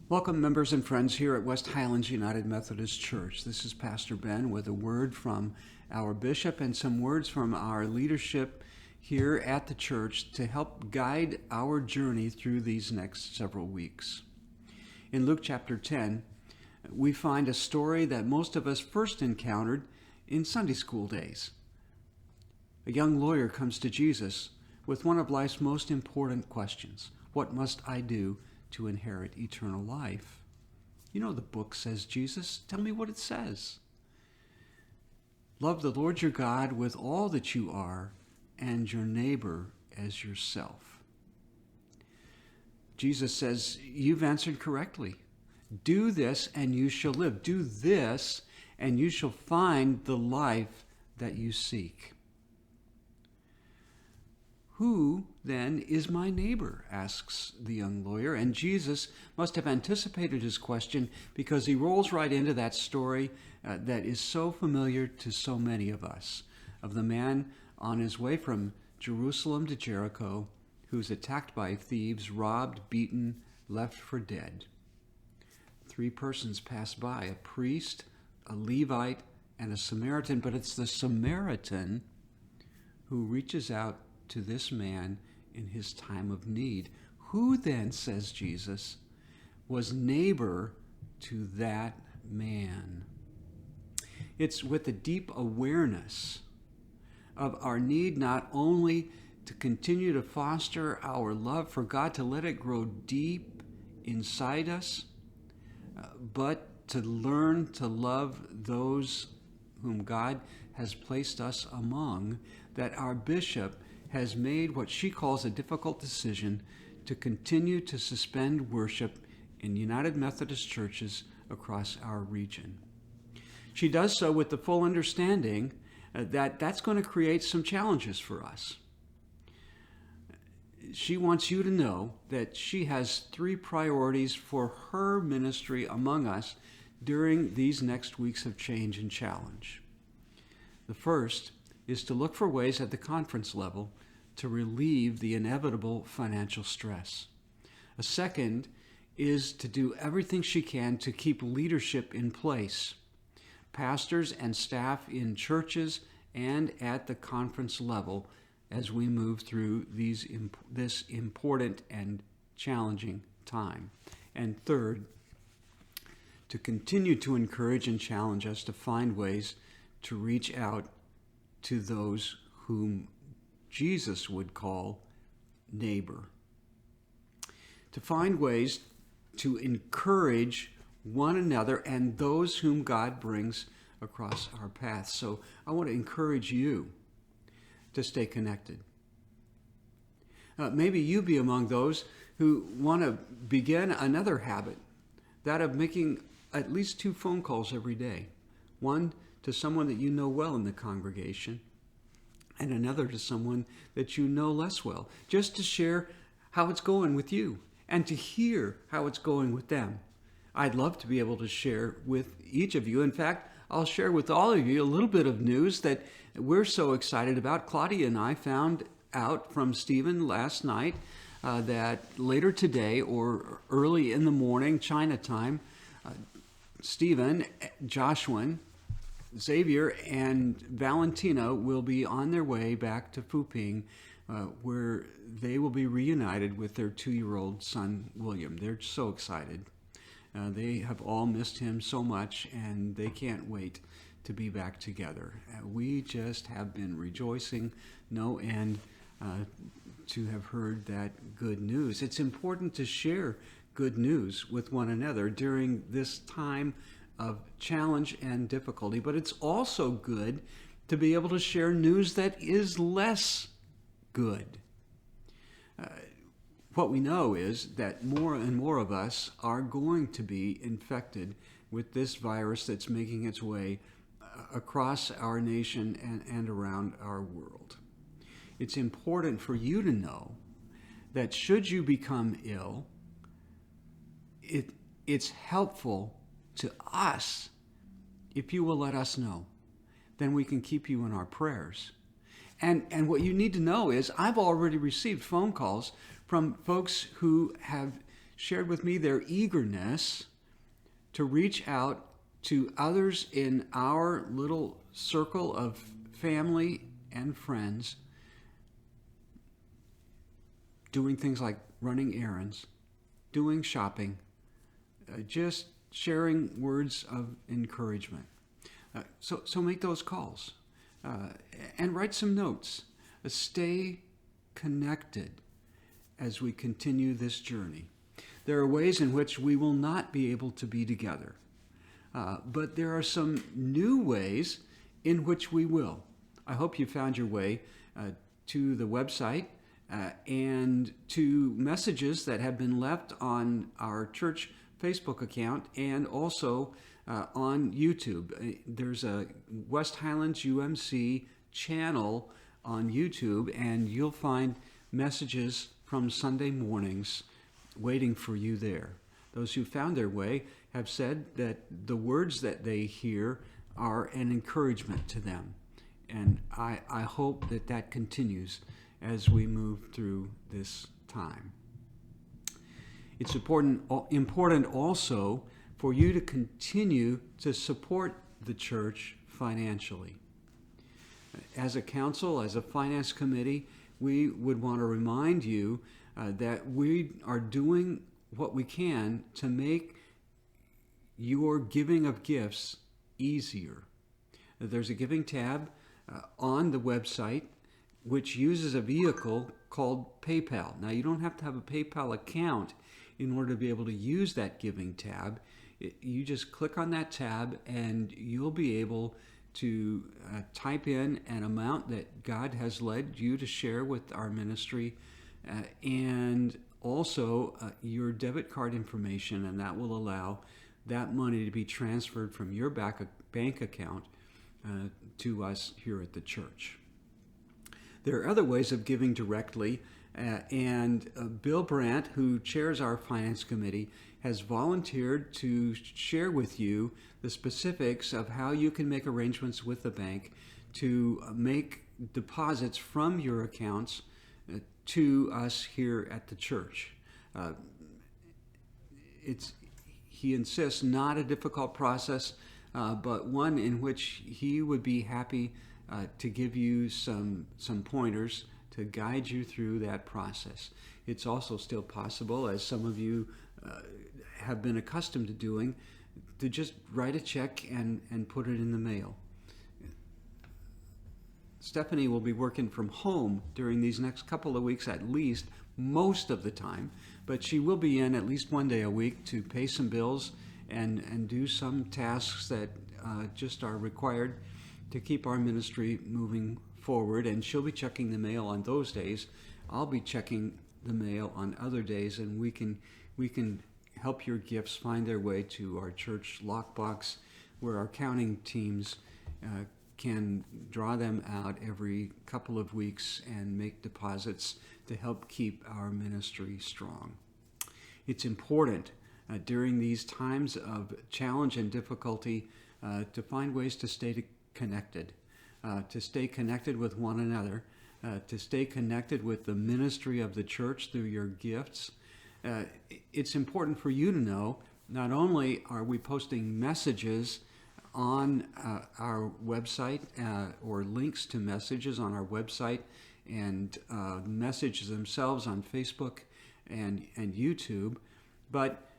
Welcome, members and friends here at West Highlands United Methodist Church. This is Pastor Ben with a word from our bishop and some words from our leadership here at the church to help guide our journey through these next several weeks. In Luke chapter 10, we find a story that most of us first encountered in Sunday school days. A young lawyer comes to Jesus with one of life's most important questions: what must I do to inherit eternal life? You know the book, says Jesus. Tell me what it says. Love the Lord your God with all that you are and your neighbor as yourself. Jesus says, you've answered correctly. Do this and you shall live. Do this and you shall find the life that you seek. Who, then, is my neighbor? Asks the young lawyer. And Jesus must have anticipated his question because he rolls right into that story that is so familiar to so many of us, of the man on his way from Jerusalem to Jericho who's attacked by thieves, robbed, beaten, left for dead. Three persons pass by: a priest, a Levite, and a Samaritan. But it's the Samaritan who reaches out to this man in his time of need. Who then, says Jesus, was neighbor to that man? It's with a deep awareness of our need not only to continue to foster our love for God, to let it grow deep inside us, but to learn to love those whom God has placed us among, that our bishop has made what she calls a difficult decision to continue to suspend worship in United Methodist churches across our region. She does so with the full understanding that that's going to create some challenges for us. She wants you to know that she has three priorities for her ministry among us during these next weeks of change and challenge. The first is to look for ways at the conference level to relieve the inevitable financial stress. A second is to do everything she can to keep leadership in place, pastors and staff in churches and at the conference level, as we move through this important and challenging time. And third, to continue to encourage and challenge us to find ways to reach out to those whom Jesus would call neighbor. To find ways to encourage one another and those whom God brings across our path. So I want to encourage you to stay connected. Maybe you be among those who want to begin another habit, that of making at least 2 phone calls every day. One to someone that you know well in the congregation, and another to someone that you know less well, just to share how it's going with you and to hear how it's going with them. I'd love to be able to share with each of you. In fact, I'll share with all of you a little bit of news that we're so excited about. Claudia and I found out from Stephen last night that later today or early in the morning, China time, Stephen, Joshua, Xavier, and Valentina will be on their way back to Fuping, where they will be reunited with their 2-year-old son, William. They're so excited. They have all missed him so much, and they can't wait to be back together. We just have been rejoicing no end to have heard that good news. It's important to share good news with one another during this time of challenge and difficulty, but it's also good to be able to share news that is less good. What we know is that more and more of us are going to be infected with this virus that's making its way across our nation and around our world. It's important for you to know that should you become ill, it's helpful to us if you will let us know. Then we can keep you in our prayers. And what you need to know is I've already received phone calls from folks who have shared with me their eagerness to reach out to others in our little circle of family and friends, doing things like running errands, doing shopping, just sharing words of encouragement. So make those calls and write some notes. Stay connected as we continue this journey. There are ways in which we will not be able to be together, but there are some new ways in which we will. I hope you found your way to the website and to messages that have been left on our church Facebook account and also on YouTube. There's a West Highlands UMC channel on YouTube, and you'll find messages from Sunday mornings waiting for you there. Those who found their way have said that the words that they hear are an encouragement to them. And I hope that that continues as we move through this time. It's important also for you to continue to support the church financially. As a council, as a finance committee, we would want to remind you that we are doing what we can to make your giving of gifts easier. There's a giving tab on the website which uses a vehicle called PayPal. Now, you don't have to have a PayPal account in order to be able to use that giving tab. You just click on that tab and you'll be able to type in an amount that God has led you to share with our ministry, and also your debit card information, and that will allow that money to be transferred from your bank account to us here at the church. There are other ways of giving directly, and Bill Brandt, who chairs our finance committee, has volunteered to share with you the specifics of how you can make arrangements with the bank to make deposits from your accounts to us here at the church. He insists, not a difficult process, but one in which he would be happy to give you some pointers to guide you through that process. It's also still possible, as some of you have been accustomed to doing, to just write a check and put it in the mail. Stephanie will be working from home during these next couple of weeks, at least most of the time, but she will be in at least one day a week to pay some bills and do some tasks that just are required to keep our ministry moving forward. And she'll be checking the mail on those days. I'll be checking the mail on other days, and we can help your gifts find their way to our church lockbox, where our counting teams can draw them out every couple of weeks and make deposits to help keep our ministry strong. It's important during these times of challenge and difficulty to find ways to stay connected, to stay connected with one another, to stay connected with the ministry of the church through your gifts. It's important for you to know, not only are we posting messages on our website or links to messages on our website and messages themselves on Facebook and YouTube, but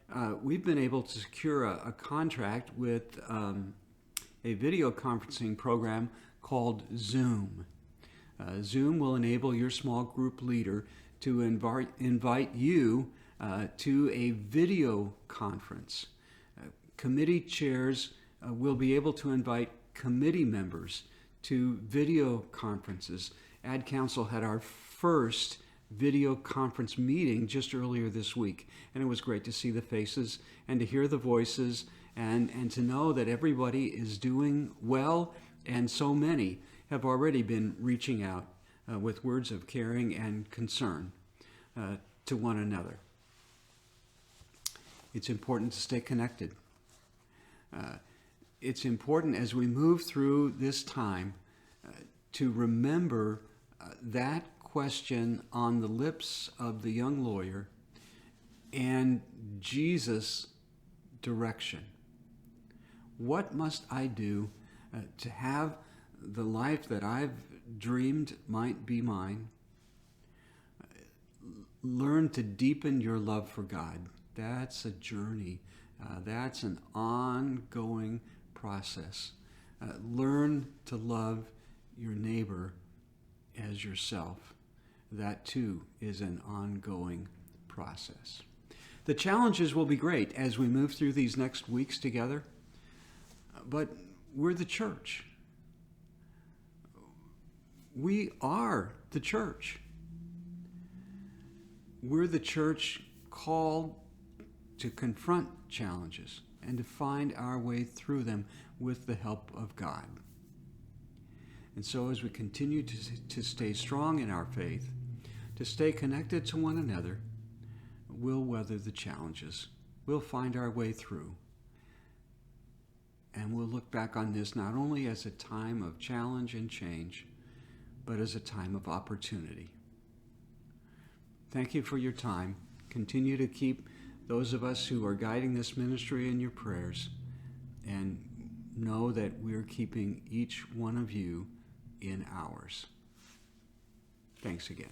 we've been able to secure a contract with a video conferencing program called Zoom. Zoom will enable your small group leader to invite you to a video conference. Committee chairs will be able to invite committee members to video conferences. Ad Council had our first video conference meeting just earlier this week, and it was great to see the faces and to hear the voices and to know that everybody is doing well, and so many have already been reaching out with words of caring and concern to one another. It's important to stay connected. It's important as we move through this time to remember that question on the lips of the young lawyer and Jesus' direction. What must I do to have the life that I've dreamed might be mine? Learn to deepen your love for God. That's a journey. That's an ongoing process. Learn to love your neighbor as yourself. That too is an ongoing process. The challenges will be great as we move through these next weeks together, but we're the church. We are the church. We're the church called to confront challenges and to find our way through them with the help of God. And so as we continue to stay strong in our faith, to stay connected to one another, we'll weather the challenges. We'll find our way through. And we'll look back on this not only as a time of challenge and change, but as a time of opportunity. Thank you for your time. Continue to keep those of us who are guiding this ministry in your prayers, and know that we're keeping each one of you in ours. Thanks again.